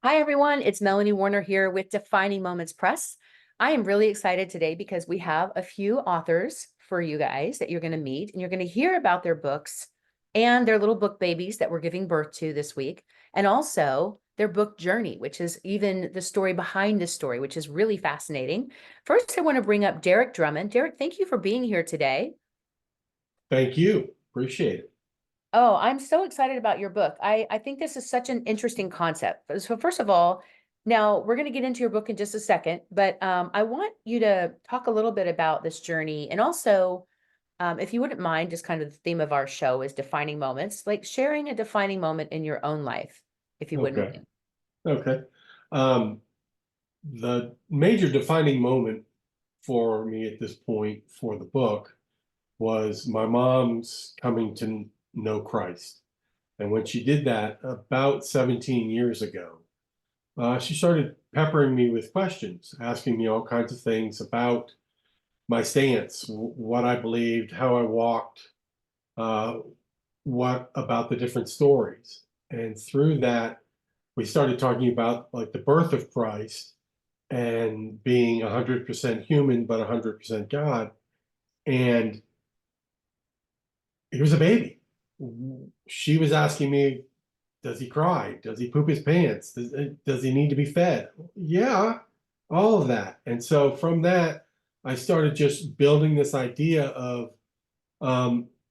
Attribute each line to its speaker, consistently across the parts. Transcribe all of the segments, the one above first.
Speaker 1: Hi, everyone. It's Melanie Warner here with Defining Moments Press. I am really excited today because we have a few authors for you guys that you're going to meet, and you're going to hear about their books and their little book babies that we're giving birth to this week, and also their book journey, which is even the story behind the story, which is really fascinating. First, I want to bring up Derek Drummond. Derek, thank you for being here today.
Speaker 2: Thank you. Appreciate it.
Speaker 1: Oh, I'm so excited about your book. I think this is such an interesting concept. So first of all, now we're going to get into your book in just a second, but I want you to talk a little bit about this journey. And also, if you wouldn't mind, just kind of the theme of our show is defining moments, like sharing a defining moment in your own life, if you wouldn't
Speaker 2: Okay.
Speaker 1: mind.
Speaker 2: Okay. Um, the major defining moment for me at this point for the book was my mom's coming to know Christ. And when she did that about 17 years ago, she started peppering me with questions, asking me all kinds of things about my stance, what I believed, how I walked, uh, what about the different stories. And through that, we started talking about like the birth of Christ and being 100% human, but 100% God. And he was a baby. She was asking me, does he cry? Does he poop his pants? Does he need to be fed? Yeah, all of that. And so from that, I started just building this idea of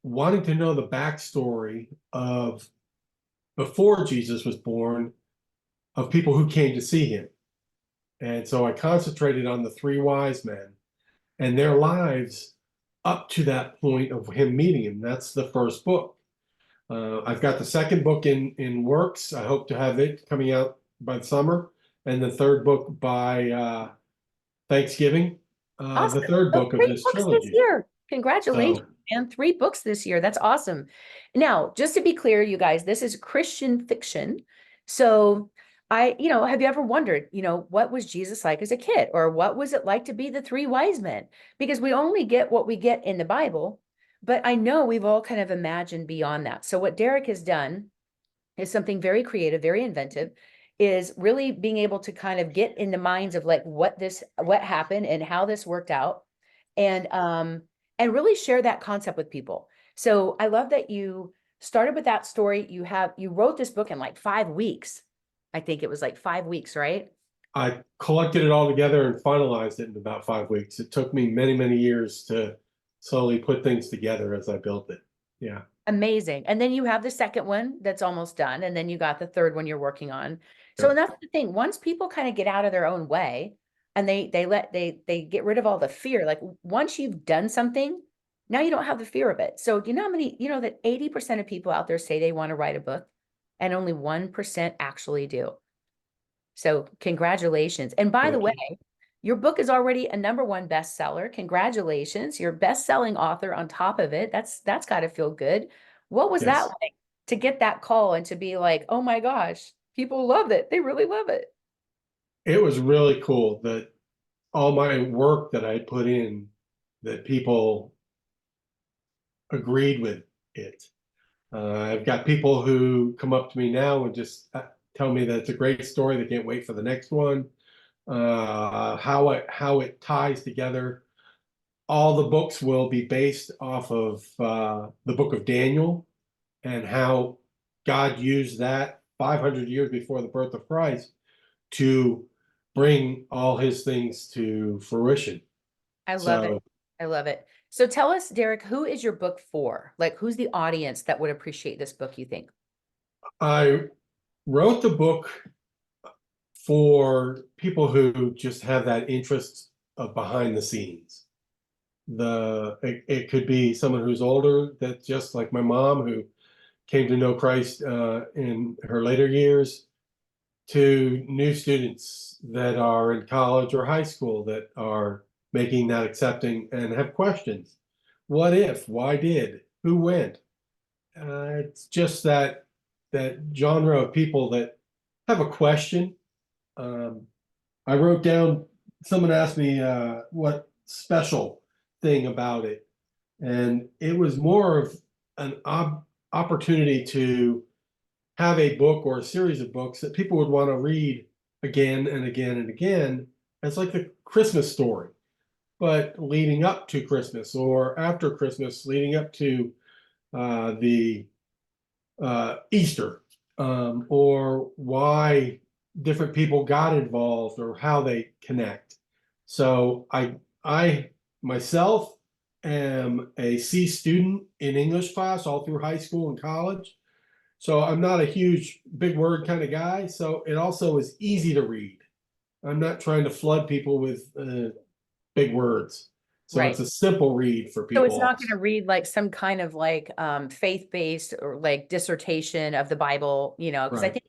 Speaker 2: wanting to know the backstory of before Jesus was born, of people who came to see him. And so I concentrated on the three wise men and their lives up to that point of him meeting him. That's the first book. I've got the second book in works. I hope to have it coming out by the summer, and the third book by Thanksgiving. The
Speaker 1: Awesome.
Speaker 2: third
Speaker 1: So
Speaker 2: book of
Speaker 1: three
Speaker 2: this
Speaker 1: books this
Speaker 2: trilogy.
Speaker 1: year. Congratulations,
Speaker 2: So
Speaker 1: man. Three books this year. That's awesome. Now, just to be clear, you guys, this is Christian fiction. So have you ever wondered, what was Jesus like as a kid? Or what was it like to be the three wise men? Because we only get what we get in the Bible, but I know we've all kind of imagined beyond that. So what Derek has done is something very creative, very inventive, is really being able to kind of get in the minds of like what happened and how this worked out, and really share that concept with people. So I love that you started with that story. You wrote this book in like 5 weeks. I think it was like 5 weeks, right?
Speaker 2: I collected it all together and finalized it in about 5 weeks. It took me many, many years to slowly put things together as I built it. Yeah.
Speaker 1: Amazing. And then you have the second one that's almost done. And then you got the third one you're working on. So
Speaker 2: Yep.
Speaker 1: that's the thing. Once people kind of get out of their own way and they get rid of all the fear, like once you've done something, now you don't have the fear of it. So do you know how many, that 80% of people out there say they want to write a book and only 1% actually do. So congratulations. And by the
Speaker 2: Thank
Speaker 1: way,
Speaker 2: you.
Speaker 1: your book is already a number one bestseller. Congratulations. You're a best-selling author on top of it. That's got to feel good. What was that
Speaker 2: Yes.
Speaker 1: like to get that call and to be like, oh my gosh, people love it. They really love it.
Speaker 2: It was really cool that all my work that I put in, that people agreed with it. I've got people who come up to me now and just tell me that it's a great story. They can't wait for the next one. How it ties together. All the books will be based off of the book of Daniel and how God used that 500 years before the birth of Christ to bring all his things to fruition.
Speaker 1: I love it.
Speaker 2: So
Speaker 1: I love it. So tell us, Derek, who is your book for? Like, who's the audience that would appreciate this book, you think?
Speaker 2: I wrote the book for people who just have that interest of behind the scenes. It could be someone who's older, that just like my mom, who came to know Christ in her later years, to new students that are in college or high school that are making that accepting and have questions. What if? Why did? Who went? It's just that genre of people that have a question. Um, I wrote down. Someone asked me what special thing about it, and it was more of an opportunity to have a book or a series of books that people would want to read again and again and again as like a Christmas story, but leading up to Christmas or after Christmas, leading up to the Easter, or why different people got involved or how they connect. So I myself am a C student in English class all through high school and college. So I'm not a huge big word kind of guy. So it also is easy to read. I'm not trying to flood people with big words. So it's
Speaker 1: Right.
Speaker 2: a simple read for
Speaker 1: So it's
Speaker 2: people
Speaker 1: not going
Speaker 2: also.
Speaker 1: to read like some kind of like faith-based or like dissertation of the Bible, because I
Speaker 2: Right.
Speaker 1: think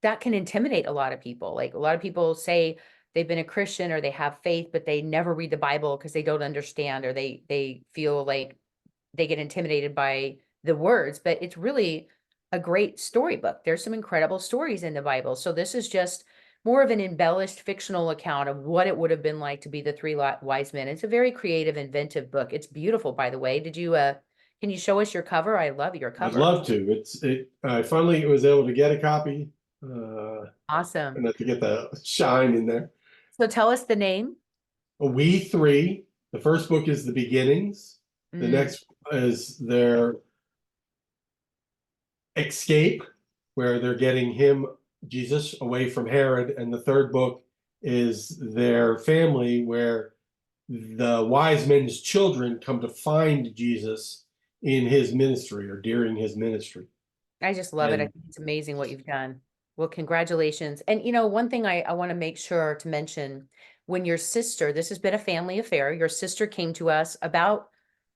Speaker 1: that can intimidate a lot of people. Like a lot of people say they've been a Christian or they have faith, but they never read the Bible because they don't understand or they feel like they get intimidated by the words, but it's really a great storybook. There's some incredible stories in the Bible. So this is just more of an embellished fictional account of what it would have been like to be the three wise men. It's a very creative, inventive book. It's beautiful, by the way. Can you show us your cover? I love your
Speaker 2: I'd
Speaker 1: cover.
Speaker 2: love to. I finally was able to get a copy, uh,
Speaker 1: Awesome.
Speaker 2: and have to get the shine in there.
Speaker 1: So tell us the name.
Speaker 2: We Three. The first book is the beginnings. The
Speaker 1: Mm,
Speaker 2: next is their escape, where they're getting him, Jesus, away from Herod. And the third book is their family, where the wise men's children come to find Jesus in his ministry or during his ministry.
Speaker 1: I just love it. I
Speaker 2: And
Speaker 1: think it's amazing what you've done. Well, congratulations. And one thing I want to make sure to mention when your sister, this has been a family affair, your sister came to us about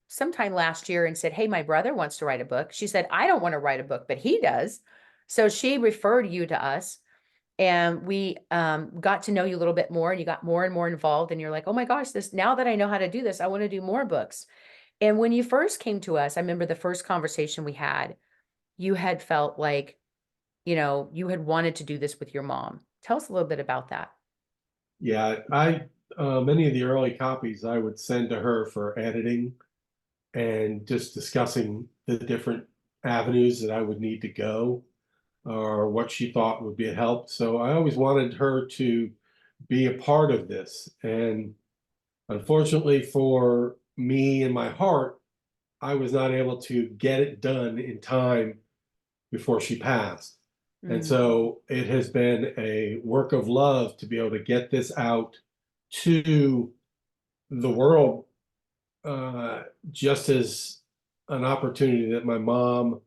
Speaker 1: sometime last year and said, "Hey, my brother wants to write a book." She said, "I don't want to write a book, but he does." So she referred you to us and we got to know you a little bit more and you got more and more involved. And you're like, "Oh my gosh, this now that I know how to do this, I want to do more books." And when you first came to us, I remember the first conversation we had, you had felt like, you had wanted to do this with your mom. Tell us a little bit about that.
Speaker 2: yeah, I many of the early copies I would send to her for editing and just discussing the different avenues that I would need to go or what she thought would be a help. So I always wanted her to be a part of this. And unfortunately for me and my heart, I was not able to get it done in time before she passed. And
Speaker 1: Mm.
Speaker 2: so it has been a work of love to be able to get this out to the world, uh, just as an opportunity that my mom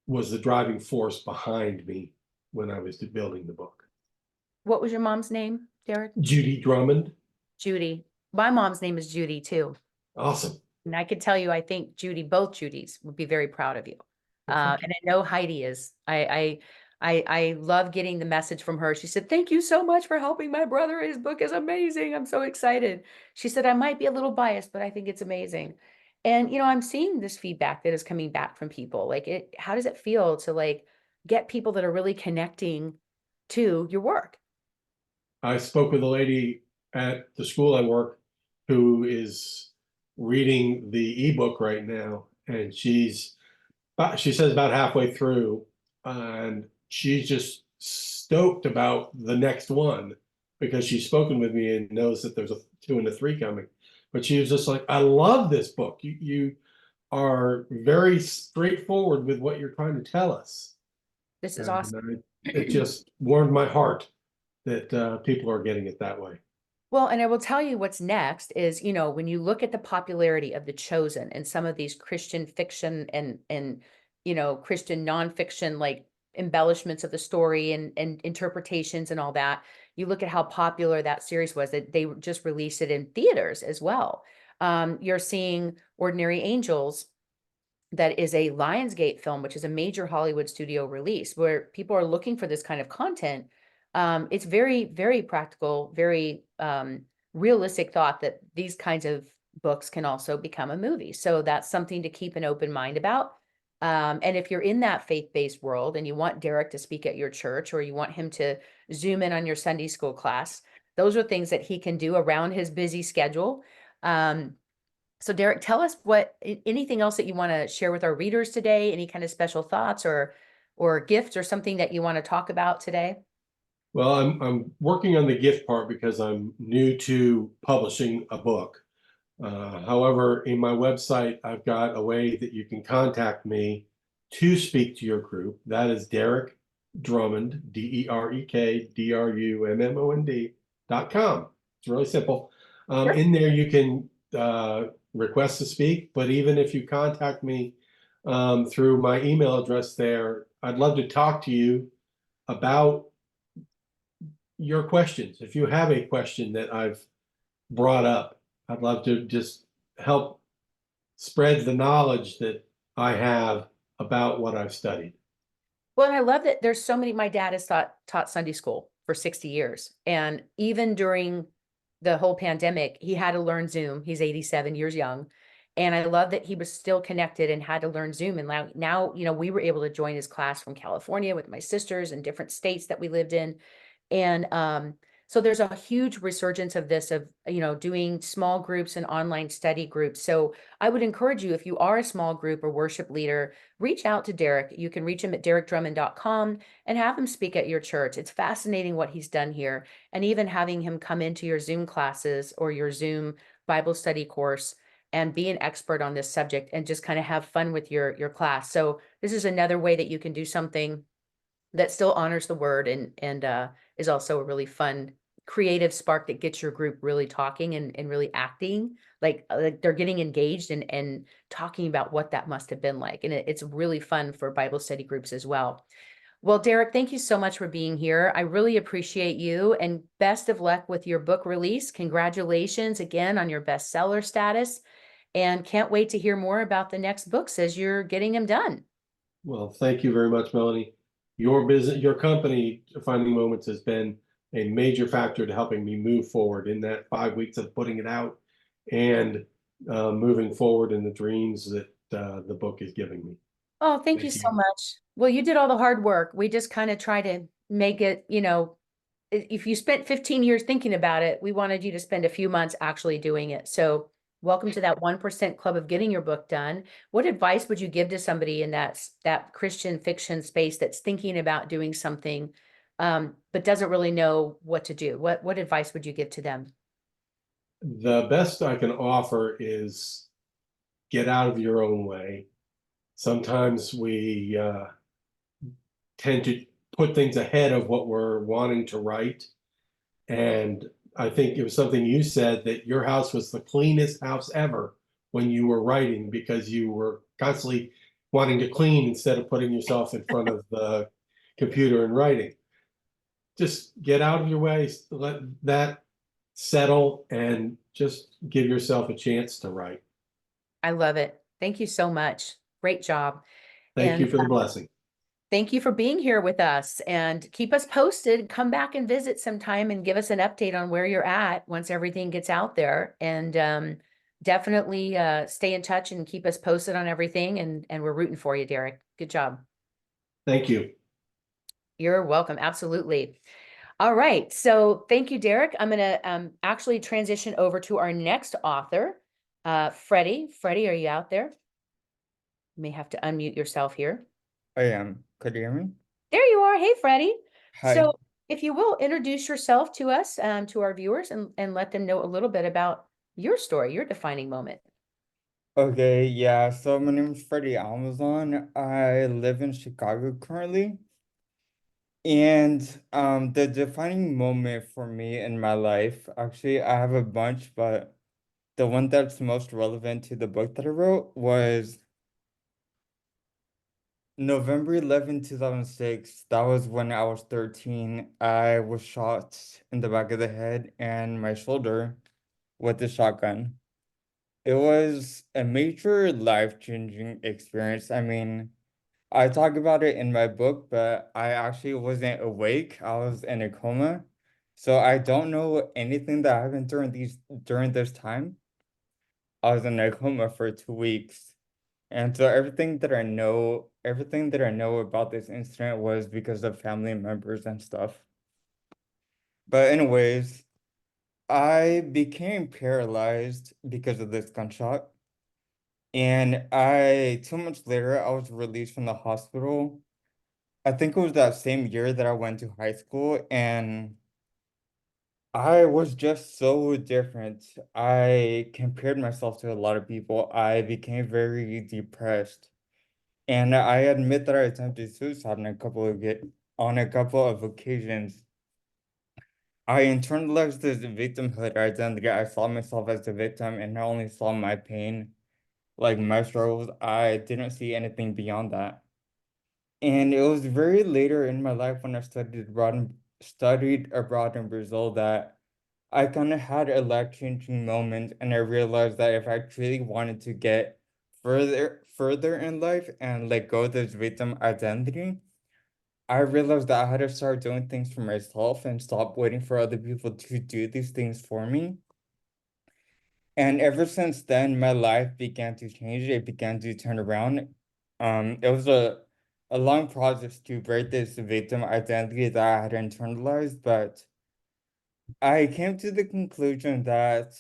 Speaker 2: was the driving force behind me when I was building the book.
Speaker 1: What was your mom's name, Derek?
Speaker 2: Judy Drummond,
Speaker 1: Judy. My mom's name is Judy too.
Speaker 2: awesome.
Speaker 1: And I could tell you, I think Judy, both Judys would be very proud of you.
Speaker 2: Well, thank you.
Speaker 1: And I know Heidi is. I love getting the message from her. She said, "Thank you so much for helping my brother. His book is amazing. I'm so excited." She said, "I might be a little biased, but I think it's amazing." And I'm seeing this feedback that is coming back from people. Like how does it feel to like get people that are really connecting to your work?
Speaker 2: I spoke with a lady at the school I work who is reading the ebook right now, and she says about halfway through, and she's just stoked about the next one because she's spoken with me and knows that there's a two and a three coming. But she was just like, "I love this book. You are very straightforward with what you're trying to tell us."
Speaker 1: This is
Speaker 2: And
Speaker 1: awesome.
Speaker 2: it just warmed my heart that people are getting it that way.
Speaker 1: Well, and I will tell you what's next is, when you look at the popularity of The Chosen and some of these Christian fiction and Christian nonfiction like embellishments of the story and interpretations and all that, you look at how popular that series was that they just released it in theaters as well. You're seeing Ordinary Angels that is a Lionsgate film, which is a major Hollywood studio release, where people are looking for this kind of content. It's very, very practical, very realistic thought that these kinds of books can also become a movie. So that's something to keep an open mind about. And if you're in that faith-based world and you want Derek to speak at your church or you want him to zoom in on your Sunday school class, those are things that he can do around his busy schedule. So Derek, tell us anything else that you want to share with our readers today, any kind of special thoughts or gifts or something that you want to talk about today?
Speaker 2: Well, I'm working on the gift part because I'm new to publishing a book. However, in my website, I've got a way that you can contact me to speak to your group. That is Derek Drummond, DerekDrummond.com. It's really simple.
Speaker 1: Sure.
Speaker 2: In there, you can request to speak, but even if you contact me through my email address there, I'd love to talk to you about your questions. If you have a question that I've brought up, I'd love to just help spread the knowledge that I have about what I've studied.
Speaker 1: Well, and I love that there's so many, my dad has taught Sunday school for 60 years. And even during the whole pandemic, he had to learn Zoom. He's 87 years young. And I love that he was still connected and had to learn Zoom. And now, we were able to join his class from California with my sisters and different states that we lived in. And so there's a huge resurgence of this, of, doing small groups and online study groups. So I would encourage you, if you are a small group or worship leader, reach out to Derek. You can reach him at derekdrummond.com and have him speak at your church. It's fascinating what he's done here. And even having him come into your Zoom classes or your Zoom Bible study course and be an expert on this subject and just kind of have fun with your class. So this is another way that you can do something that still honors the word and is also a really fun creative spark that gets your group really talking and really acting like they're getting engaged and talking about what that must have been like. And it's really fun for Bible study groups as well. Well, Derek, thank you so much for being here. I really appreciate you, and best of luck with your book release. Congratulations again on your bestseller status, and can't wait to hear more about the next books as you're getting them done.
Speaker 2: Well, thank you very much, Melanie. Your business, your company, Finding Moments, has been a major factor to helping me move forward in that 5 weeks of putting it out and moving forward in the dreams that the book is giving me.
Speaker 1: Oh, thank you
Speaker 2: Thank
Speaker 1: so
Speaker 2: you.
Speaker 1: much. Well, you did all the hard work. We just kind of try to make it, if you spent 15 years thinking about it, we wanted you to spend a few months actually doing it. So welcome to that 1% club of getting your book done. What advice would you give to somebody in that Christian fiction space that's thinking about doing something, but doesn't really know what to do? What advice would you give to them?
Speaker 2: The best I can offer is get out of your own way. Sometimes we tend to put things ahead of what we're wanting to write. And I think it was something you said that your house was the cleanest house ever when you were writing because you were constantly wanting to clean instead of putting yourself in front of the computer and writing. Just get out of your way, let that settle, and just give yourself a chance to write.
Speaker 1: I love it. Thank you so much. Great job.
Speaker 2: Thank
Speaker 1: And
Speaker 2: you for the blessing.
Speaker 1: thank you for being here with us, and keep us posted. Come back and visit sometime and give us an update on where you're at once everything gets out there. And definitely stay in touch and keep us posted on everything. And we're rooting for you, Derek. Good job.
Speaker 2: Thank you.
Speaker 1: You're welcome. Absolutely. All right. So thank you, Derek. I'm going to actually transition over to our next author, Freddie. Freddie, are you out there? You may have to unmute yourself here.
Speaker 3: I am. Could you hear me?
Speaker 1: There you are. Hey, Freddie.
Speaker 3: Hi.
Speaker 1: So if you will, introduce yourself to us, to our viewers, and let them know a little bit about your story, your defining moment.
Speaker 3: Okay, yeah. So my name is Freddie Almazan. I live in Chicago currently. And the defining moment for me in my life, actually, I have a bunch, but the one that's most relevant to the book that I wrote was November 11, 2006. That was when I was 13. I was shot in the back of the head and my shoulder with a shotgun. It was a major life-changing experience. I mean, I talk about it in my book, but I actually wasn't awake. I was in a coma. So I don't know anything that happened during this time. I was in a coma for 2 weeks. And so everything that I know about this incident was because of family members and stuff. But anyways, I became paralyzed because of this gunshot. And 2 months later, I was released from the hospital. I think it was that same year that I went to high school, and I was just so different. I compared myself to a lot of people. I became very depressed. And I admit that I attempted suicide on a couple of occasions. I internalized this victimhood identity. I saw myself as the victim and I only saw my pain, like my struggles. I didn't see anything beyond that. And it was very later in my life when I studied abroad in Brazil that I kind of had a life-changing moment, and I realized that if I truly wanted to get further in life and let go of this victim identity, I realized that I had to start doing things for myself and stop waiting for other people to do these things for me. And ever since then, my life began to change. It began to turn around. It was a long process to break this victim identity that I had internalized, but I came to the conclusion that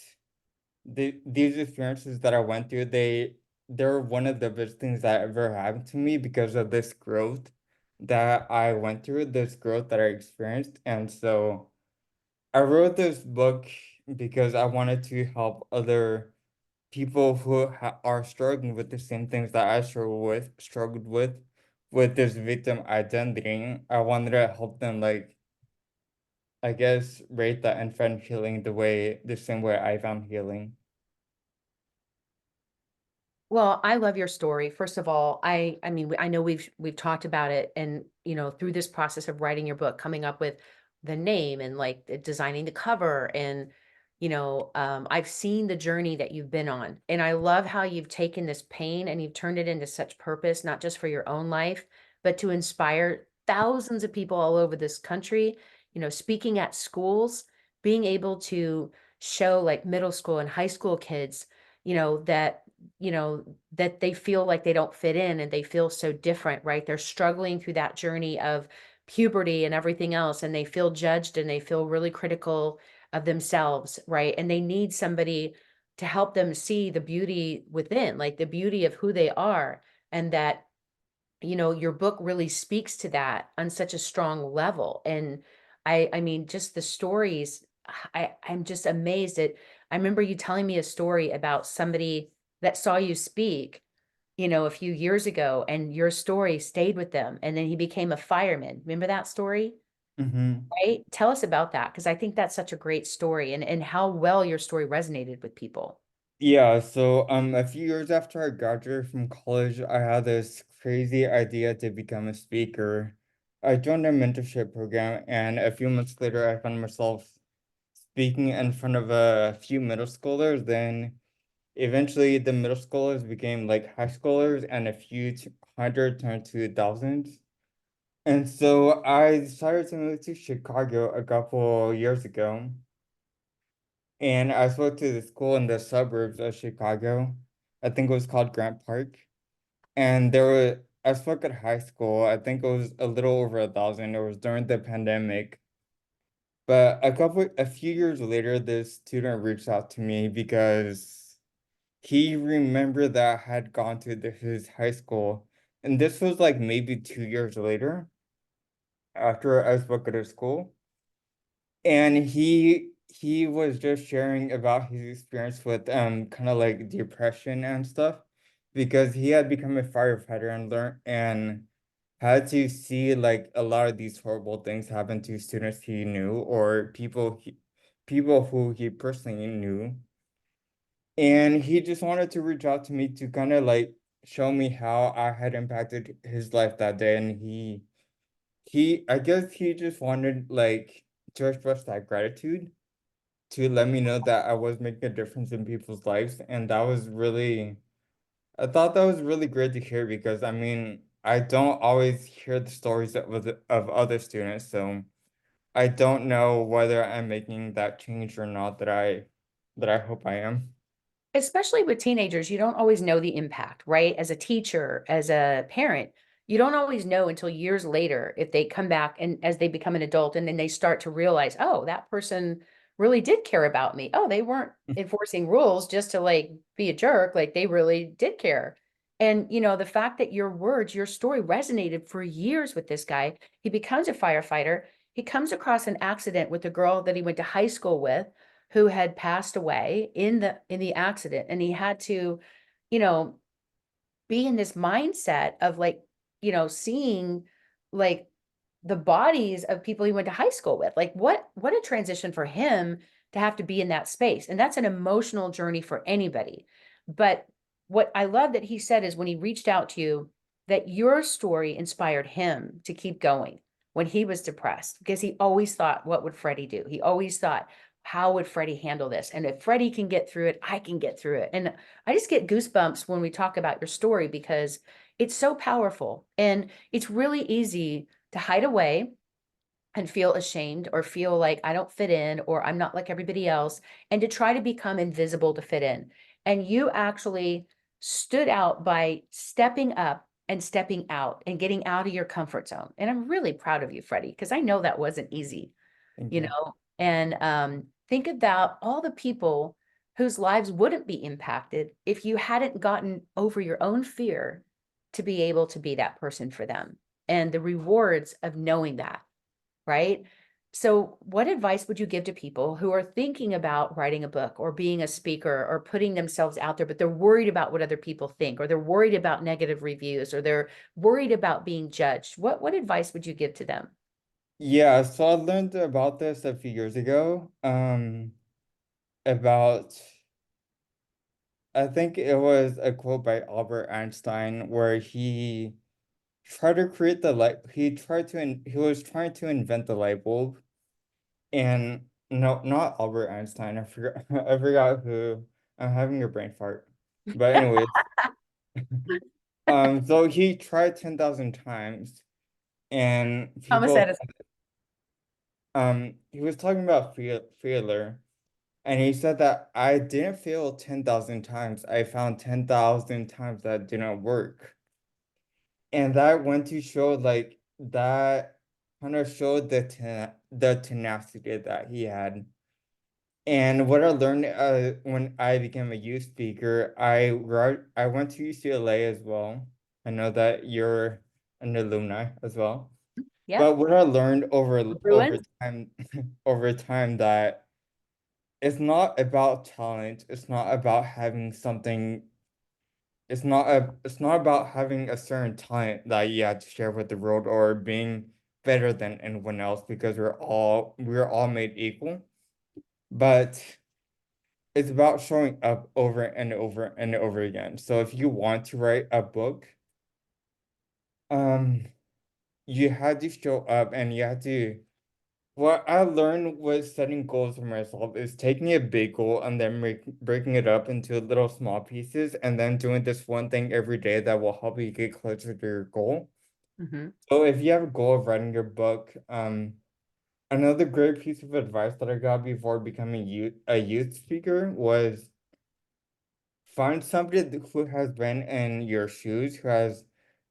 Speaker 3: these experiences that I went through, they're one of the best things that ever happened to me because of this growth that I went through, this growth that I experienced. And so I wrote this book because I wanted to help other people who are struggling with the same things that I struggled with this victim identity. I wanted to help them, like, I guess, rate that and find healing the same way I found healing.
Speaker 1: Well, I love your story. First of all, I mean, I know we've talked about it, and through this process of writing your book, coming up with the name and like designing the cover, and I've seen the journey that you've been on, and I love how you've taken this pain and you've turned it into such purpose, not just for your own life, but to inspire thousands of people all over this country. Speaking at schools, being able to show like middle school and high school kids, that that they feel like they don't fit in and they feel so different, right? They're struggling through that journey of puberty and everything else, and they feel judged and they feel really critical of themselves, right? And they need somebody to help them see the beauty within, like the beauty of who they are. And that, your book really speaks to that on such a strong level. And I mean, just the stories, I'm just amazed at. I remember you telling me a story about somebody that saw you speak, a few years ago, and your story stayed with them, and then he became a fireman. Remember that story?
Speaker 3: Mm-hmm.
Speaker 1: Right? Tell us about that, because I think that's such a great story, and how well your story resonated with people.
Speaker 3: Yeah, so a few years after I graduated from college, I had this crazy idea to become a speaker. I joined a mentorship program, and a few months later, I found myself speaking in front of a few middle schoolers. Then eventually, the middle schoolers became like high schoolers, and a few hundred turned to thousands. And so I decided to move to Chicago a couple years ago. And I spoke to the school in the suburbs of Chicago. I think it was called Grant Park. And I spoke at high school. I think it was a little over 1,000. It was during the pandemic. But a few years later, this student reached out to me because he remembered that I had gone to his high school. And this was like maybe 2 years later after I spoke at his school. And he was just sharing about his experience with kind of like depression and stuff because he had become a firefighter and learned and had to see like a lot of these horrible things happen to students he knew or people who he personally knew. And he just wanted to reach out to me to kind of like show me how I had impacted his life that day. And I guess he just wanted like to express that gratitude to let me know that I was making a difference in people's lives. And I thought that was really great to hear because I mean, I don't always hear the stories of other students. So I don't know whether I'm making that change or not that I hope I am.
Speaker 1: Especially with teenagers, you don't always know the impact, right? As a teacher, as a parent, you don't always know until years later if they come back and as they become an adult and then they start to realize, oh, that person really did care about me. Oh, they weren't enforcing rules just to like be a jerk, like they really did care. And, the fact that your words, your story resonated for years with this guy, he becomes a firefighter. He comes across an accident with a girl that he went to high school with who had passed away in the accident. And he had to, you know, be in this mindset of like, seeing like the bodies of people he went to high school with. Like what a transition for him to have to be in that space. And that's an emotional journey for anybody. But what I love that he said is when he reached out to you, that your story inspired him to keep going when he was depressed, because he always thought, what would Freddie do? He always thought, how would Freddie handle this? And if Freddie can get through it, I can get through it. And I just get goosebumps when we talk about your story because it's so powerful and it's really easy to hide away and feel ashamed or feel like I don't fit in or I'm not like everybody else and to try to become invisible to fit in. And you actually stood out by stepping up and stepping out and getting out of your comfort zone. And I'm really proud of you, Freddie, because I know that wasn't easy,
Speaker 3: Thank
Speaker 1: you
Speaker 3: you.
Speaker 1: know, and think about all the people whose lives wouldn't be impacted if you hadn't gotten over your own fear to be able to be that person for them and the rewards of knowing that, right? So, what advice would you give to people who are thinking about writing a book or being a speaker or putting themselves out there, but they're worried about what other people think, or they're worried about negative reviews, or they're worried about being judged? What advice would you give to them?
Speaker 3: Yeah, so I learned about this a few years ago. About I think it was a quote by Albert Einstein where he tried to create the light. He was trying to invent the light bulb, and no, not Albert Einstein. I forgot. I forgot who. I'm having a brain fart. But anyways, so he tried 10,000 times, and
Speaker 1: Thomas
Speaker 3: people,
Speaker 1: Edison.
Speaker 3: he was talking about failure. And he said that I didn't fail 10,000 times. I found 10,000 times that didn't work. And that went to show like that kind of showed the tenacity that he had. And what I learned when I became a youth speaker, I went to UCLA as well. I know that you're an alumni as well.
Speaker 1: Yep.
Speaker 3: But what I learned over
Speaker 1: Bruins.
Speaker 3: time over time that it's not about talent. It's not about having something. It's not about having a certain talent that you have to share with the world or being better than anyone else because we're all made equal. But it's about showing up over and over and over again. So if you want to write a book, um, you had to show up and you had to. What I learned was setting goals for myself is taking a big goal and then breaking it up into little small pieces and then doing this one thing every day that will help you get closer to your goal.
Speaker 1: Hmm.
Speaker 3: So if you have a goal of writing your book, another great piece of advice that I got before becoming a youth speaker was find somebody who has been in your shoes, who has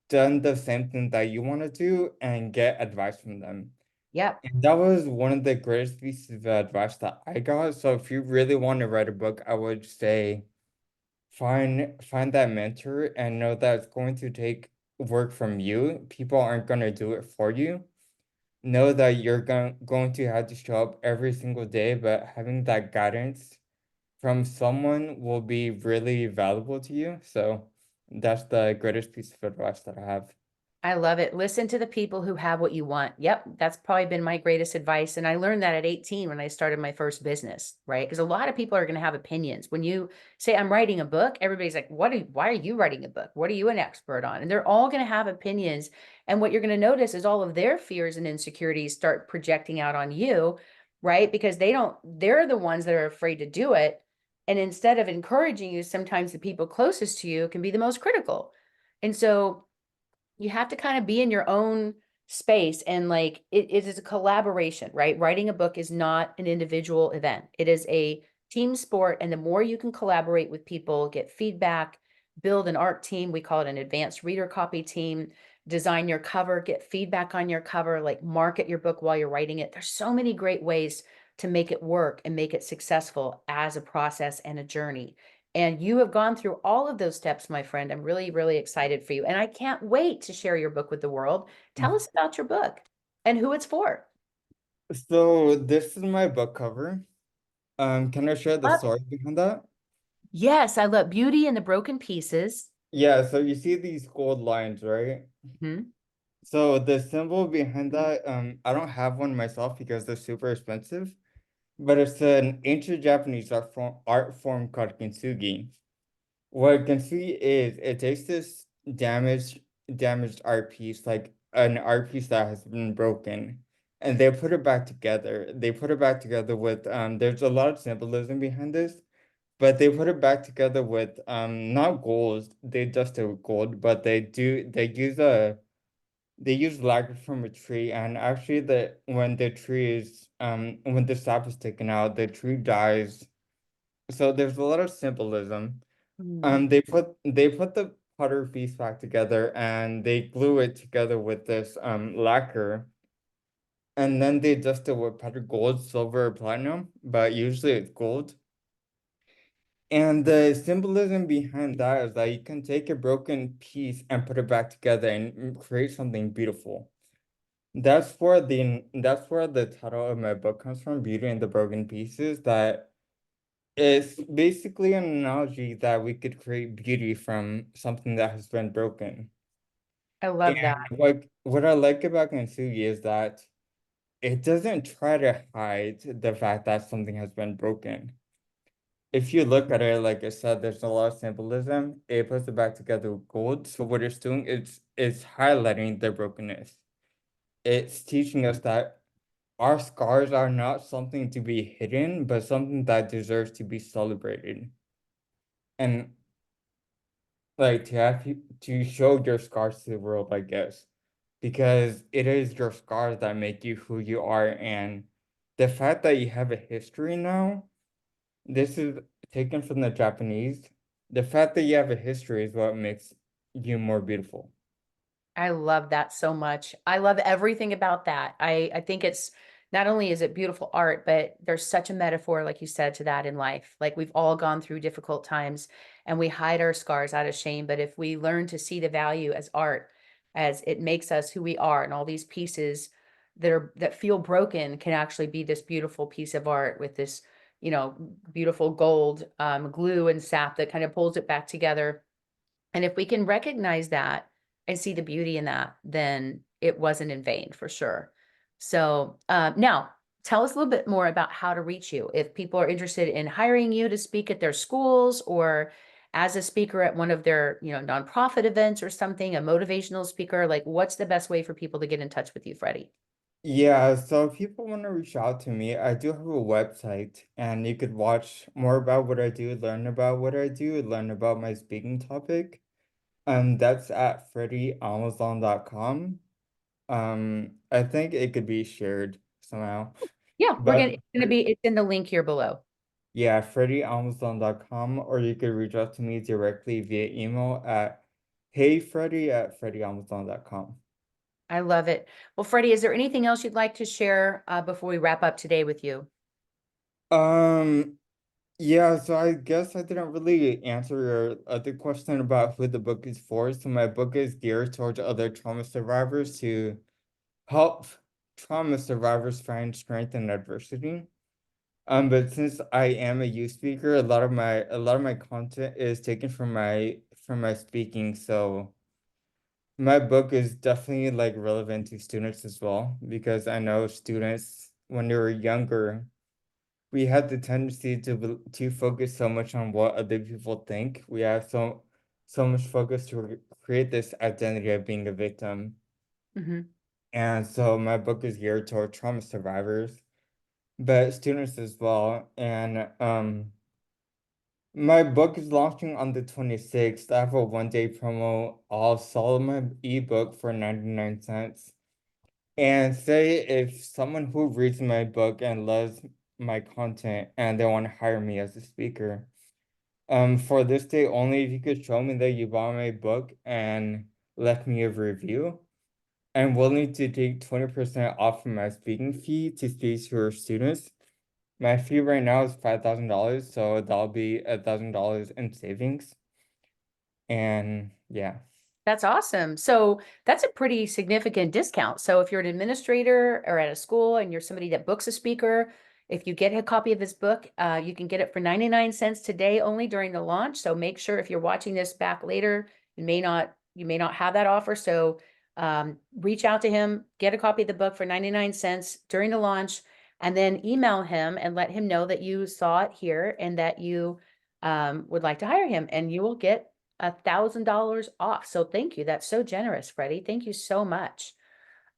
Speaker 3: done the same thing that you want to do and get advice from them.
Speaker 1: Yep.
Speaker 3: And that was one of the greatest pieces of advice that I got. So if you really want to write a book, I would say find that mentor and know that it's going to take work from you. People aren't going to do it for you. Know that you're going to have to show up every single day, but having that guidance from someone will be really valuable to you. So that's the greatest piece of advice that I have.
Speaker 1: I love it. Listen to the people who have what you want. Yep, that's probably been my greatest advice. And I learned that at 18 when I started my first business, right? Because a lot of people are going to have opinions. When you say, I'm writing a book, everybody's like, why are you writing a book? What are you an expert on? And they're all going to have opinions. And what you're going to notice is all of their fears and insecurities start projecting out on you, right? Because they're the ones that are afraid to do it. And instead of encouraging you, sometimes the people closest to you can be the most critical. And so, you have to kind of be in your own space and like it is a collaboration, right? Writing a book is not an individual event. It is a team sport. And the more you can collaborate with people, get feedback, build an art team, we call it an advanced reader copy team, design your cover, get feedback on your cover, like market your book while you're writing it. There's so many great ways to make it work and make it successful as a process and a journey. And you have gone through all of those steps, my friend. I'm really, really excited for you. And I can't wait to share your book with the world. Tell us about your book and who it's for.
Speaker 3: So this is my book cover. Can I share the
Speaker 1: Love it.
Speaker 3: story behind that?
Speaker 1: Yes, I love Beauty and the Broken Pieces.
Speaker 3: Yeah, so you see these gold lines, right?
Speaker 1: Mhm.
Speaker 3: So the symbol behind that, I don't have one myself because they're super expensive, but it's an ancient Japanese art form called kintsugi. What kintsugi is, it takes this damaged art piece, like an art piece that has been broken, and they put it back together. They put it back together with there's a lot of symbolism behind this, but they put it back together with not gold, they just do gold, but they use lacquer from a tree, and actually when the tree is when the sap is taken out, the tree dies. So there's a lot of symbolism.
Speaker 1: Mm.
Speaker 3: They put the putter piece back together and they glue it together with this lacquer, and then they dust it with powdered gold, silver, or platinum, but usually it's gold. And the symbolism behind that is that you can take a broken piece and put it back together and create something beautiful. That's where the title of my book comes from, Beauty and the Broken Pieces, that is basically an analogy that we could create beauty from something that has been broken.
Speaker 1: I love that.
Speaker 3: And what I like about Kintsugi is that it doesn't try to hide the fact that something has been broken. If you look at it, like I said, there's a lot of symbolism. It puts it back together with gold. So what it's doing is it's highlighting the brokenness. It's teaching us that our scars are not something to be hidden, but something that deserves to be celebrated. And like to show your scars to the world, I guess, because it is your scars that make you who you are. And the fact that you have a history now, this is taken from the Japanese. The fact that you have a history is what makes you more beautiful.
Speaker 1: I love that so much. I love everything about that. I think it's not only is it beautiful art, but there's such a metaphor, like you said, to that in life. Like we've all gone through difficult times and we hide our scars out of shame. But if we learn to see the value as art, as it makes us who we are, and all these pieces that feel broken can actually be this beautiful piece of art with this, beautiful gold glue and sap that kind of pulls it back together. And if we can recognize that and see the beauty in that, then it wasn't in vain for sure. So now tell us a little bit more about how to reach you. If people are interested in hiring you to speak at their schools or as a speaker at one of their, nonprofit events or something, a motivational speaker, like what's the best way for people to get in touch with you, Freddie?
Speaker 3: Yeah, so if people want to reach out to me, I do have a website and you could watch more about what I do, learn about what I do, learn about my speaking topic. That's at freddiealmazan.com. I think it could be shared somehow.
Speaker 1: Yeah,
Speaker 3: But
Speaker 1: it's in the link here below.
Speaker 3: yeah, freddiealmazan.com, or you could reach out to me directly via email at heyfreddie@freddiealmazan.com.
Speaker 1: I love it. Well, Freddie, is there anything else you'd like to share before we wrap up today with you?
Speaker 3: Um, yeah, so I guess I didn't really answer your other question about who the book is for. So my book is geared towards other trauma survivors to help trauma survivors find strength in adversity. But since I am a youth speaker, a lot of my content is taken from my speaking. So my book is definitely like relevant to students as well, because I know students when they were younger, we had the tendency to focus so much on what other people think. We have so much focus to create this identity of being a victim.
Speaker 1: Mhm.
Speaker 3: And so my book is geared toward trauma survivors, but students as well. And my book is launching on the 26th. I have a 1-day promo. I'll sell my ebook for 99 cents. And say if someone who reads my book and loves my content and they want to hire me as a speaker, for this day only, if you could show me that you bought my book and left me a review, I'm willing to take 20% off from my speaking fee to speak to your students. My fee right now is $5,000, so that'll be $1,000 in savings. And yeah.
Speaker 1: That's awesome. So that's a pretty significant discount. So if you're an administrator or at a school and you're somebody that books a speaker, if you get a copy of his book, you can get it for 99 cents today only during the launch. So make sure if you're watching this back later, you may not have that offer. So reach out to him, get a copy of the book for 99 cents during the launch, and then email him and let him know that you saw it here and that you would like to hire him, and you will get $1,000 off. So thank you. That's so generous, Freddie. Thank you so much.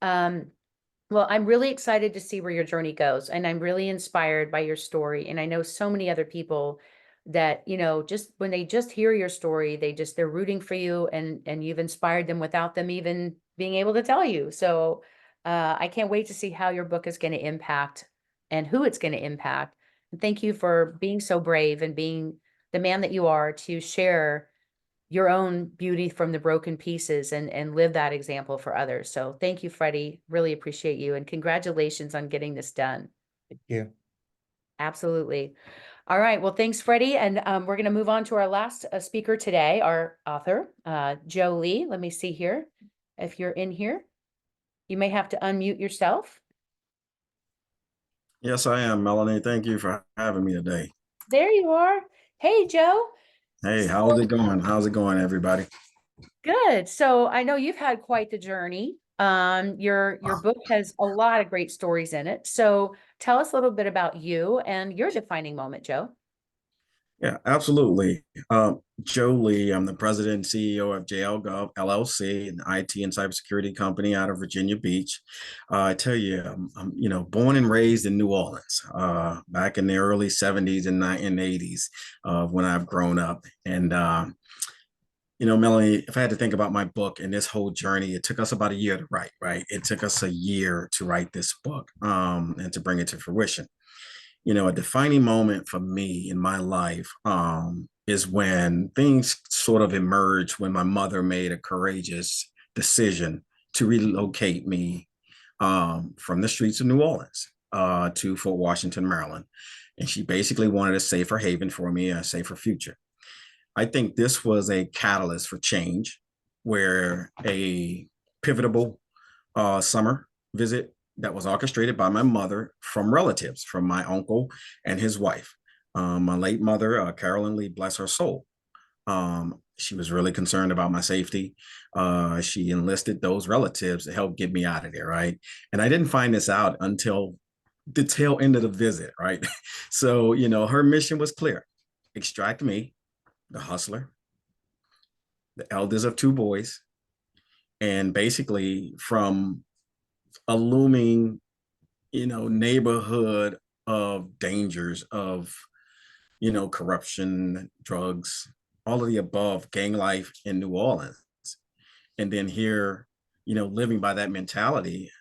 Speaker 1: Well, I'm really excited to see where your journey goes, and I'm really inspired by your story. And I know so many other people that, just when they just hear your story, they're rooting for you, and you've inspired them without them even being able to tell you. So I can't wait to see how your book is going to impact and who it's going to impact. And thank you for being so brave and being the man that you are to share your own beauty from the broken pieces and live that example for others. So thank you, Freddie. Really appreciate you, and congratulations on getting this done.
Speaker 3: Thank you.
Speaker 1: Absolutely. All right. Well, thanks, Freddie. And we're going to move on to our last speaker today, our author, Joe Lee. Let me see here. If you're in here, you may have to unmute yourself.
Speaker 4: Yes, I am, Melanie. Thank you for having me today.
Speaker 1: There you are. Hey, Joe.
Speaker 4: Hey, how's it going? How's it going, everybody?
Speaker 1: Good. So I know you've had quite the journey. Your book has a lot of great stories in it. So tell us a little bit about you and your defining moment, Joe.
Speaker 4: Yeah, absolutely. Joe Lee, I'm the president and CEO of JLGov LLC, an IT and cybersecurity company out of Virginia Beach. I tell you, I'm born and raised in New Orleans, back in the early 70s and 80s, when I've grown up. And Melanie, if I had to think about my book and this whole journey, it took us about a year to write, right? It took us a year to write this book, and to bring it to fruition. A defining moment for me in my life, is when things sort of emerged when my mother made a courageous decision to relocate me, from the streets of New Orleans, to Fort Washington, Maryland. And she basically wanted a safer haven for me, a safer future. I think this was a catalyst for change, where a pivotal summer visit that was orchestrated by my mother from relatives, from my uncle and his wife. My late mother, Carolyn Lee, bless her soul. She was really concerned about my safety. She enlisted those relatives to help get me out of there, right? And I didn't find this out until the tail end of the visit, right? So, her mission was clear: extract me, the hustler, the eldest of two boys, and basically from a looming, neighborhood of dangers of, corruption, drugs, all of the above, gang life in New Orleans. And then here, living by that mentality,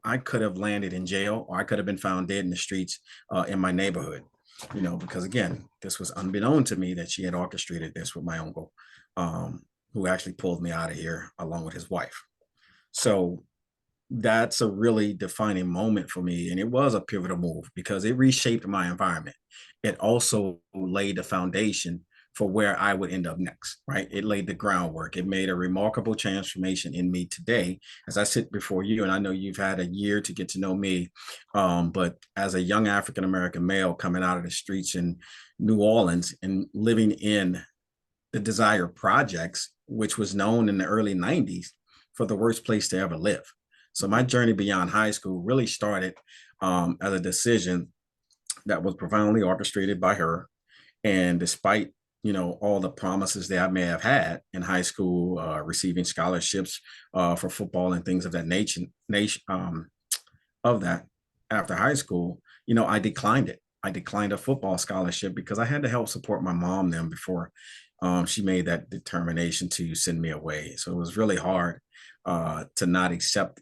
Speaker 4: I could have landed in jail, or I could have been found dead in the streets, in my neighborhood, because again, this was unbeknown to me that she had orchestrated this with my uncle, who actually pulled me out of here along with his wife. So that's a really defining moment for me. And it was a pivotal move because it reshaped my environment. It also laid the foundation for where I would end up next, right? It laid the groundwork. It made a remarkable transformation in me today as I sit before you. And I know you've had a year to get to know me. But as a young African-American male coming out of the streets in New Orleans and living in the Desire Projects, which was known in the early 90s for the worst place to ever live. So my journey beyond high school really started, as a decision that was profoundly orchestrated by her. And despite, all the promises that I may have had in high school, receiving scholarships, for football and things of that of that after high school, I declined it. I declined a football scholarship because I had to help support my mom then before, she made that determination to send me away. So it was really hard, to not accept,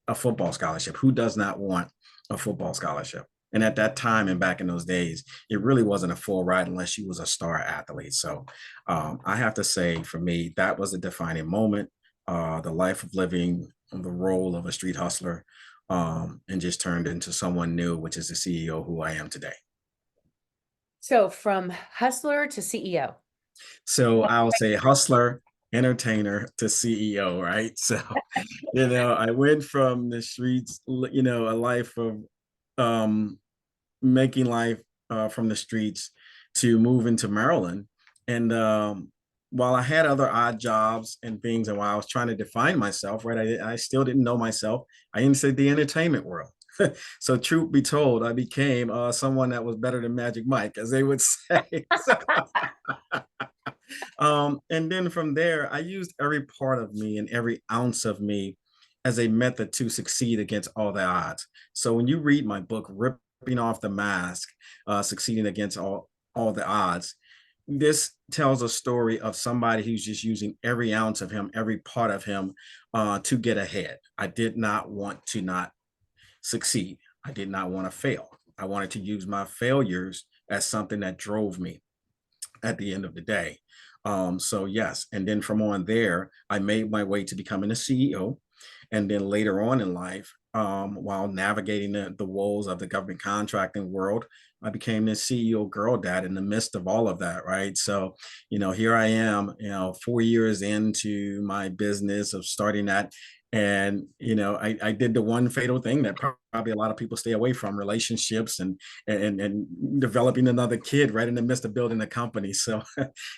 Speaker 4: a football scholarship. Who does not want a football scholarship? And at that time and back in those days, it really wasn't a full ride unless you was a star athlete. So, I have to say, for me, that was a defining moment. The life of living, the role of a street hustler, and just turned into someone new, which is the CEO who I am today.
Speaker 1: So from hustler to CEO.
Speaker 4: So I'll say hustler, entertainer to CEO, right? So, I went from the streets, a life of um, making life from the streets to moving to Maryland. And while I had other odd jobs and things, and while I was trying to define myself, right, I still didn't know myself. I entered the entertainment world. So truth be told, I became someone that was better than Magic Mike, as they would say. And then from there, I used every part of me and every ounce of me as a method to succeed against all the odds. So when you read my book, Ripping Off the Mask, Succeeding Against all the Odds, this tells a story of somebody who's just using every ounce of him, every part of him to get ahead. I did not want to not succeed. I did not want to fail. I wanted to use my failures as something that drove me at the end of the day. So yes, and then from on there, I made my way to becoming a CEO. And then later on in life, while navigating the woes of the government contracting world, I became the CEO girl dad in the midst of all of that, right? So, here I am, 4 years into my business of starting that. And, I did the one fatal thing that probably a lot of people stay away from: relationships and developing another kid right in the midst of building a company. So,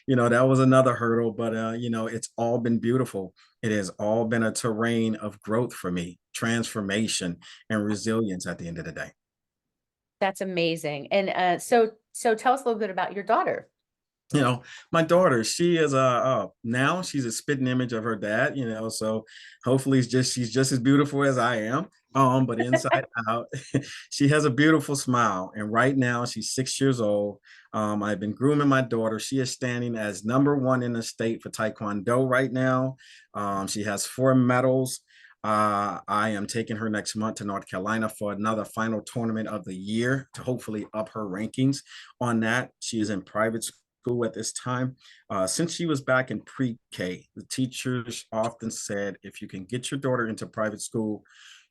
Speaker 4: that was another hurdle, but, it's all been beautiful. It has all been a terrain of growth for me, transformation and resilience at the end of the day.
Speaker 1: That's amazing. And so tell us a little bit about your daughter.
Speaker 4: My daughter, she is now she's a spitting image of her dad, so hopefully she's just as beautiful as I am. But inside out, she has a beautiful smile. And right now she's 6 years old. I've been grooming my daughter. She is standing as #1 in the state for Taekwondo right now. She has 4 medals. I am taking her next month to North Carolina for another final tournament of the year to hopefully up her rankings on that. She is in private school at this time. Since she was back in pre-K, the teachers often said, if you can get your daughter into private school,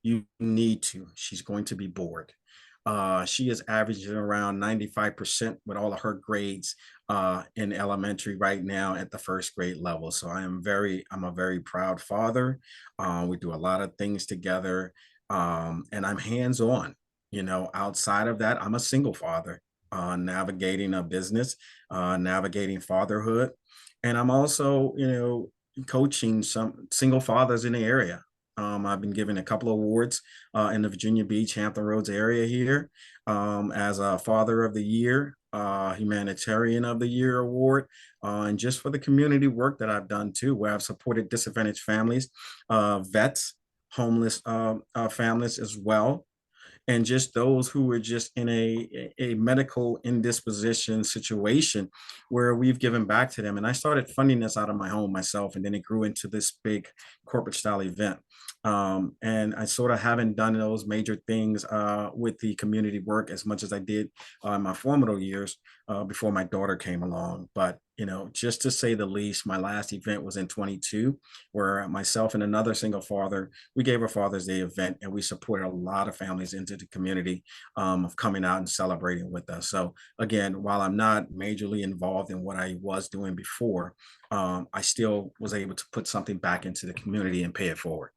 Speaker 4: you need to. She's going to be bored. She is averaging around 95% with all of her grades in elementary right now at the first grade level. So I'm a very proud father. We do a lot of things together, and I'm hands-on. Outside of that, I'm a single father, navigating a business, navigating fatherhood. And I'm also, coaching some single fathers in the area. I've been given a couple of awards in the Virginia Beach, Hampton Roads area here, as a Father of the Year, Humanitarian of the Year award, and just for the community work that I've done too, where I've supported disadvantaged families, vets, homeless families as well, and just those who were just in a medical indisposition situation where we've given back to them. And I started funding this out of my home myself, and then it grew into this big corporate style event. And I sort of haven't done those major things with the community work as much as I did in my formative years before my daughter came along. But just to say the least, my last event was in 22, where myself and another single father, we gave a Father's Day event, and we supported a lot of families into the community of coming out and celebrating with us. So again, while I'm not majorly involved in what I was doing before, I still was able to put something back into the community and pay it forward.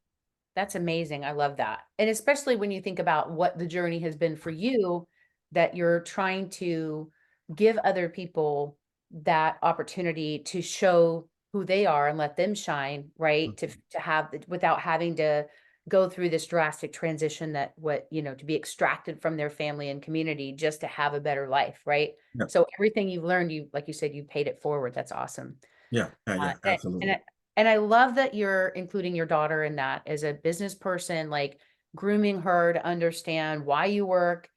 Speaker 1: That's amazing. I love that. And especially when you think about what the journey has been for you, that you're trying to give other people that opportunity to show who they are and let them shine, right? To have without having to go through this drastic transition that to be extracted from their family and community just to have a better life, right?
Speaker 4: Yeah,
Speaker 1: So everything you've learned, like you said, you paid it forward. That's awesome.
Speaker 4: yeah,
Speaker 1: Uh,
Speaker 4: yeah,
Speaker 1: and,
Speaker 4: absolutely.
Speaker 1: and I love that you're including your daughter in that as a business person, like grooming her to understand why you work,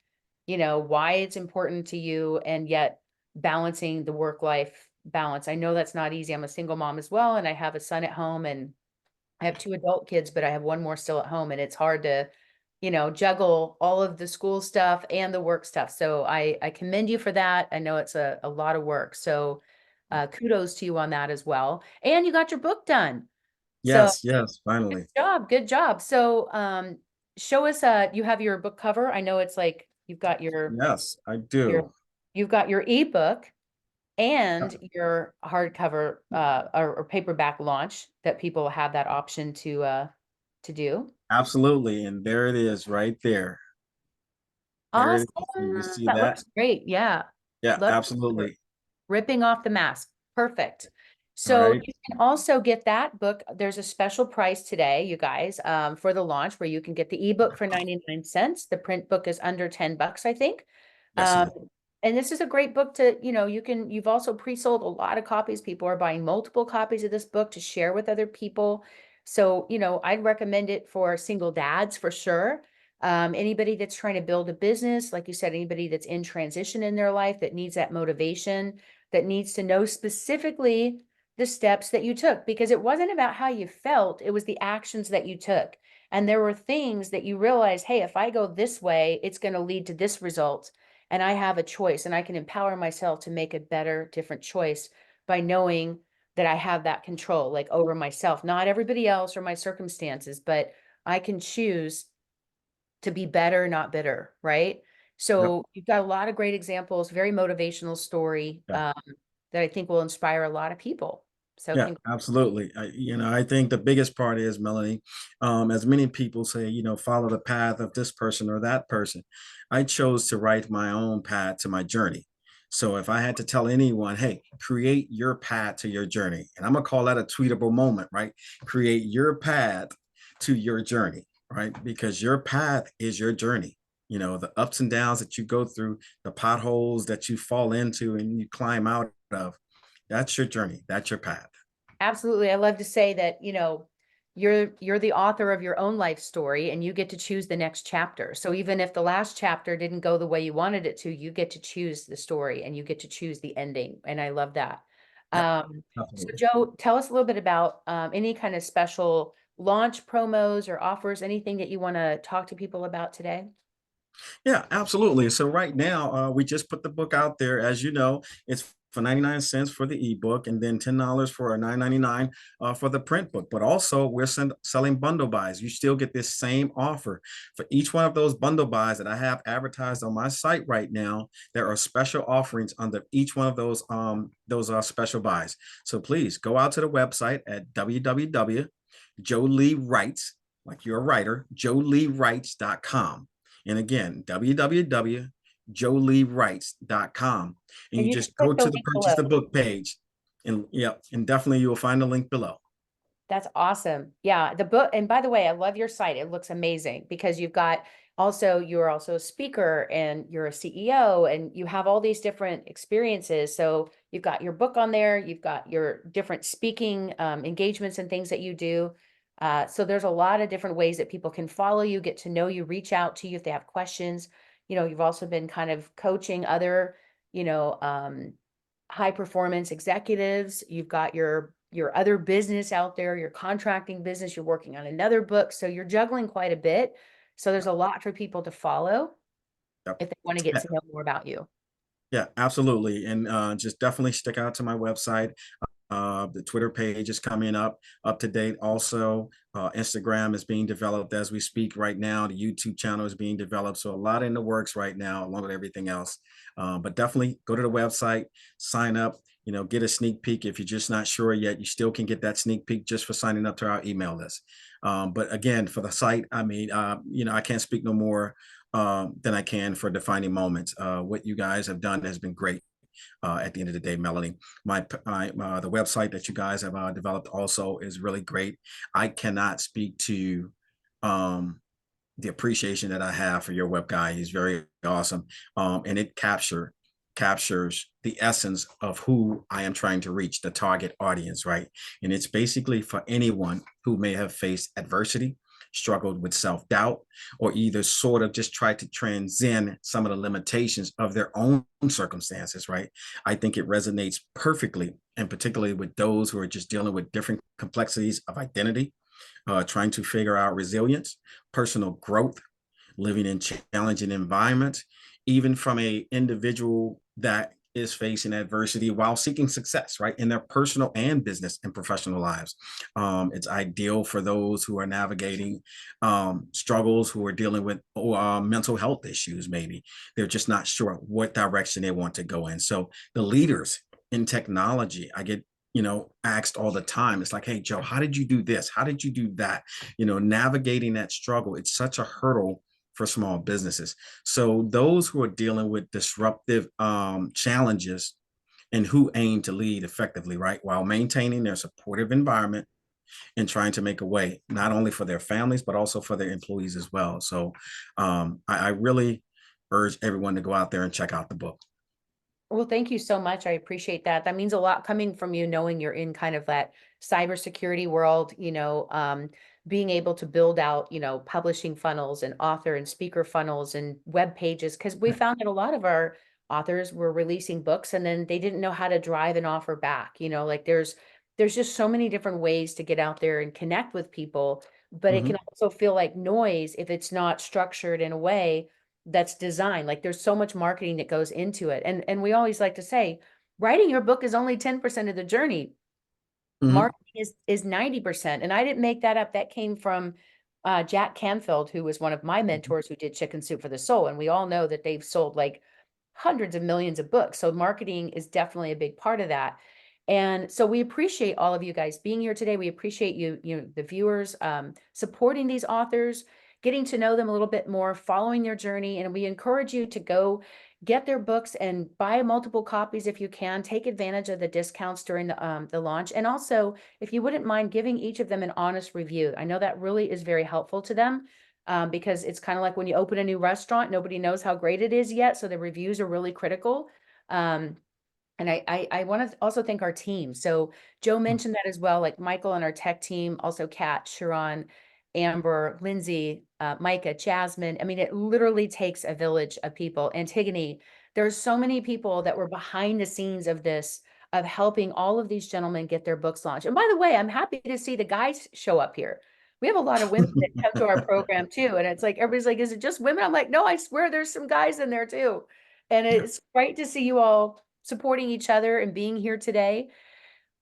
Speaker 1: why it's important to you, and yet balancing the work-life balance. I know that's not easy. I'm a single mom as well, and I have a son at home, and I have 2 adult kids, but I have one more still at home, and it's hard to, juggle all of the school stuff and the work stuff. So I commend you for that. I know it's a lot of work. So kudos to you on that as well. And you got your book done. So
Speaker 4: Yes, yes,
Speaker 1: good
Speaker 4: finally.
Speaker 1: job. Good job. So show us, you have your book cover. I know it's like, you've got
Speaker 4: Yes, I
Speaker 1: your,
Speaker 4: do.
Speaker 1: you've got your ebook
Speaker 4: Yeah,
Speaker 1: and your hardcover, or paperback launch that people have that option to do.
Speaker 4: absolutely. And there it is right there. There it
Speaker 1: Awesome.
Speaker 4: is. You see
Speaker 1: That
Speaker 4: that?
Speaker 1: looks great. Yeah.
Speaker 4: Yeah,
Speaker 1: Love the cover.
Speaker 4: absolutely.
Speaker 1: Ripping off the mask. Perfect.
Speaker 4: All
Speaker 1: So
Speaker 4: right.
Speaker 1: you can also get that book. There's a special price today, you guys, for the launch where you can get the ebook for 99 cents. The print book is under $10, I think.
Speaker 4: Yes, it
Speaker 1: Um,
Speaker 4: is.
Speaker 1: and this is a great book to, you've also pre-sold a lot of copies. People are buying multiple copies of this book to share with other people. So, I'd recommend it for single dads for sure. Anybody that's trying to build a business, like you said, anybody that's in transition in their life that needs that motivation, that needs to know specifically the steps that you took, because it wasn't about how you felt, it was the actions that you took. And there were things that you realize, hey, if I go this way, it's going to lead to this result. And I have a choice and I can empower myself to make a better, different choice by knowing that I have that control, like over myself, not everybody else or my circumstances, but I can choose to be better, not bitter, right?
Speaker 4: Yep.
Speaker 1: So you've got a lot of great examples, very motivational story,
Speaker 4: Yeah.
Speaker 1: that I think will inspire a lot of people. So
Speaker 4: Yeah, absolutely. I think the biggest part is, Melanie, as many people say, follow the path of this person or that person. I chose to write my own path to my journey. So if I had to tell anyone, hey, create your path to your journey, and I'm gonna call that a tweetable moment, right? Create your path to your journey, right? Because your path is your journey. The ups and downs that you go through, the potholes that you fall into and you climb out of, that's your journey. That's your path.
Speaker 1: absolutely. I love to say that, you're the author of your own life story and you get to choose the next chapter. So even if the last chapter didn't go the way you wanted it to, you get to choose the story and you get to choose the ending. And I love that.
Speaker 4: Yeah,
Speaker 1: So
Speaker 4: absolutely.
Speaker 1: Joe, tell us a little bit about any kind of special launch promos or offers, anything that you want to talk to people about today?
Speaker 4: Yeah, absolutely. So right now, we just put the book out there. As you know, it's for 99 cents for the ebook and then $10 for a 9.99 for the print book. But also we're selling bundle buys. You still get this same offer for each one of those bundle buys that I have advertised on my site right now. There are special offerings under each one of those special buys. So please go out to the website at www.joeleewrites, like you're a writer, joeleewrites.com. And again, www.joeleewrites.com. And
Speaker 1: And
Speaker 4: you
Speaker 1: you can
Speaker 4: just
Speaker 1: click
Speaker 4: go
Speaker 1: the
Speaker 4: to the
Speaker 1: link
Speaker 4: purchase
Speaker 1: below.
Speaker 4: the book page. And yeah, and definitely you will find the link below.
Speaker 1: That's awesome. Yeah, the book, and by the way, I love your site. It looks amazing because you're also a speaker and you're a CEO and you have all these different experiences. So you've got your book on there, you've got your different speaking engagements and things that you do. So there's a lot of different ways that people can follow you, get to know you, reach out to you if they have questions. You've also been kind of coaching other, you know, um, high performance executives. You've got your other business out there, your contracting business, you're working on another book. So you're juggling quite a bit. So there's a lot for people to follow
Speaker 4: Yep.
Speaker 1: if they want to get
Speaker 4: Yeah.
Speaker 1: to know more about you.
Speaker 4: Yeah, absolutely. And just definitely stick out to my website. The Twitter page is coming up to date. Also, Instagram is being developed as we speak right now. The YouTube channel is being developed. So a lot in the works right now, along with everything else. But definitely go to the website, sign up, get a sneak peek. If you're just not sure yet, you still can get that sneak peek just for signing up to our email list. But again, for the site, I mean, I can't speak no more than I can for defining moments. What you guys have done has been great. At the end of the day, Melanie, the website that you guys have developed also is really great. I cannot speak to the appreciation that I have for your web guy. He's very awesome, and it captures the essence of who I am trying to reach, the target audience, right? And it's basically for anyone who may have faced adversity, struggled with self-doubt, or either sort of just tried to transcend some of the limitations of their own circumstances, right? I think it resonates perfectly, and particularly with those who are just dealing with different complexities of identity, trying to figure out resilience, personal growth, living in challenging environments, even from a individual that is facing adversity while seeking success, right, in their personal and business and professional lives. It's ideal for those who are navigating struggles, who are dealing with mental health issues, maybe. They're just not sure what direction they want to go in. So the leaders in technology, I get asked all the time. It's like, hey, Joe, how did you do this? How did you do that? Navigating that struggle, it's such a hurdle for small businesses. So those who are dealing with disruptive challenges and who aim to lead effectively, right, while maintaining their supportive environment and trying to make a way, not only for their families, but also for their employees as well. So I really urge everyone to go out there and check out the book.
Speaker 1: Well, thank you so much. I appreciate that. That means a lot coming from you, knowing you're in kind of that cybersecurity world, being able to build out, publishing funnels and author and speaker funnels and web pages. Because we found that a lot of our authors were releasing books and then they didn't know how to drive an offer back. Like there's just so many different ways to get out there and connect with people, but it
Speaker 4: Mhm.
Speaker 1: can also feel like noise if it's not structured in a way that's designed. Like there's so much marketing that goes into it. And we always like to say, writing your book is only 10% of the journey.
Speaker 4: Mhm.
Speaker 1: Marketing is 90%. And I didn't make that up. That came from Jack Canfield, who was one of my mentors who did Chicken Soup for the Soul. And we all know that they've sold like hundreds of millions of books. So marketing is definitely a big part of that. And so we appreciate all of you guys being here today. We appreciate the viewers, supporting these authors, getting to know them a little bit more, following their journey. And we encourage you to go get their books and buy multiple copies if you can. Take advantage of the discounts during the launch. And also, if you wouldn't mind giving each of them an honest review. I know that really is very helpful to them. Because it's kind of like when you open a new restaurant, nobody knows how great it is yet. So the reviews are really critical. And I want to also thank our team. So Joe mentioned that as well, like Michael and our tech team, also Kat, Sharon, Amber, Lindsay, Micah, Jasmine. I mean, it literally takes a village of people. Antigone, there's so many people that were behind the scenes of this, of helping all of these gentlemen get their books launched. And by the way, I'm happy to see the guys show up here. We have a lot of women that come to our program too. And it's like, everybody's like, is it just women? I'm like, no, I swear there's some guys in there too. And it's great to see you all supporting each other and being here today.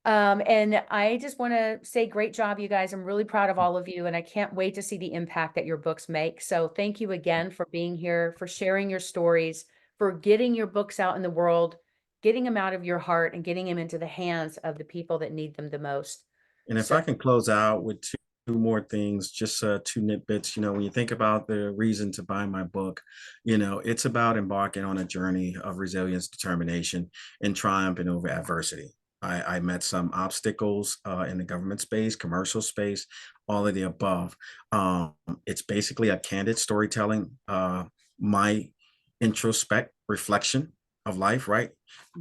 Speaker 1: And I just want to say great job, you guys. I'm really proud of all of you, and I can't wait to see the impact that your books make. So thank you again for being here, for sharing your stories, for getting your books out in the world, getting them out of your heart and getting them into the hands of the people that need them the most.
Speaker 4: And if
Speaker 1: So
Speaker 4: I can close out with two more things, just two nitbits, when you think about the reason to buy my book, it's about embarking on a journey of resilience, determination, and triumphing over adversity. I met some obstacles in the government space, commercial space, all of the above. It's basically a candid storytelling, my introspect reflection of life, right?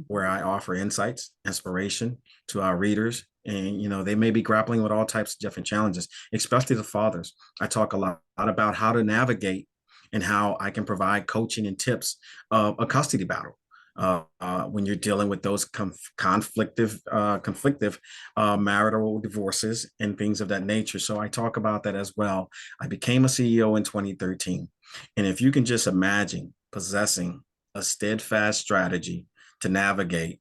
Speaker 4: Where I offer insights, inspiration to our readers. And, they may be grappling with all types of different challenges, especially the fathers. I talk a lot about how to navigate and how I can provide coaching and tips of a custody battle. When you're dealing with those conflictive marital divorces and things of that nature. So I talk about that as well. I became a CEO in 2013. And if you can just imagine possessing a steadfast strategy to navigate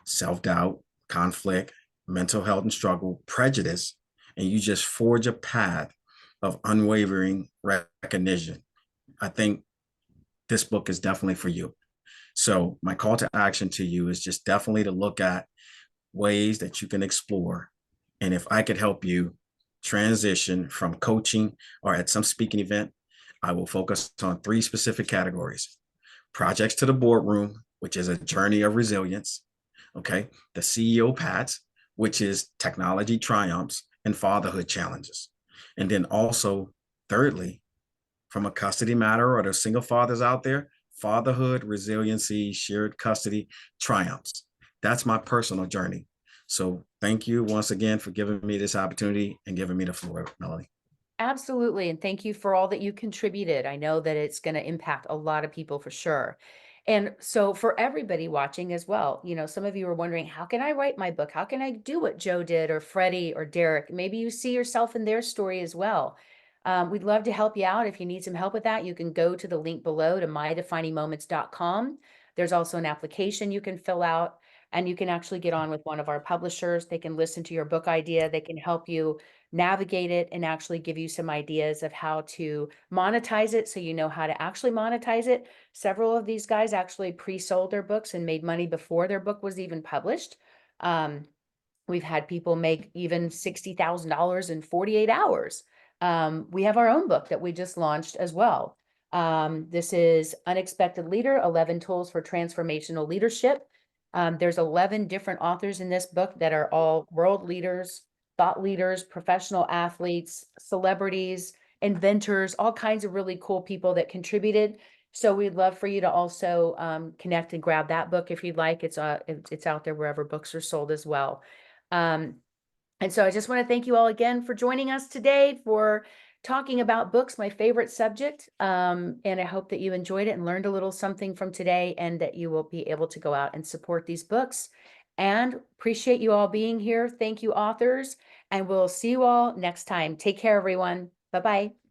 Speaker 4: self-doubt, conflict, mental health and struggle, prejudice, and you just forge a path of unwavering recognition, I think this book is definitely for you. So my call to action to you is just definitely to look at ways that you can explore. And if I could help you transition from coaching or at some speaking event, I will focus on 3 specific categories: projects to the boardroom, which is a journey of resilience. Okay. The CEO paths, which is technology triumphs and fatherhood challenges. And then also, thirdly, from a custody matter or the single fathers out there, fatherhood, resiliency, shared custody triumphs. That's my personal journey. So thank you once again for giving me this opportunity and giving me the floor, Melanie.
Speaker 1: absolutely. And thank you for all that you contributed. I know that it's going to impact a lot of people for sure. And so for everybody watching as well, some of you are wondering, how can I write my book? How can I do what Joe did or Freddie or Derek? Maybe you see yourself in their story as well. We'd love to help you out. If you need some help with that, you can go to the link below to mydefiningmoments.com. There's also an application you can fill out, and you can actually get on with one of our publishers. They can listen to your book idea. They can help you navigate it and actually give you some ideas of how to monetize it, so you know how to actually monetize it. Several of these guys actually pre-sold their books and made money before their book was even published. We've had people make even $60,000 in 48 hours. We have our own book that we just launched as well. This is Unexpected Leader, 11 Tools for Transformational Leadership. There's 11 different authors in this book that are all world leaders, thought leaders, professional athletes, celebrities, inventors, all kinds of really cool people that contributed. So we'd love for you to also connect and grab that book if you'd like. It's out there wherever books are sold as well. And so I just want to thank you all again for joining us today for talking about books, my favorite subject. And I hope that you enjoyed it and learned a little something from today, and that you will be able to go out and support these books. And appreciate you all being here. Thank you, authors. And we'll see you all next time. Take care, everyone. Bye-bye.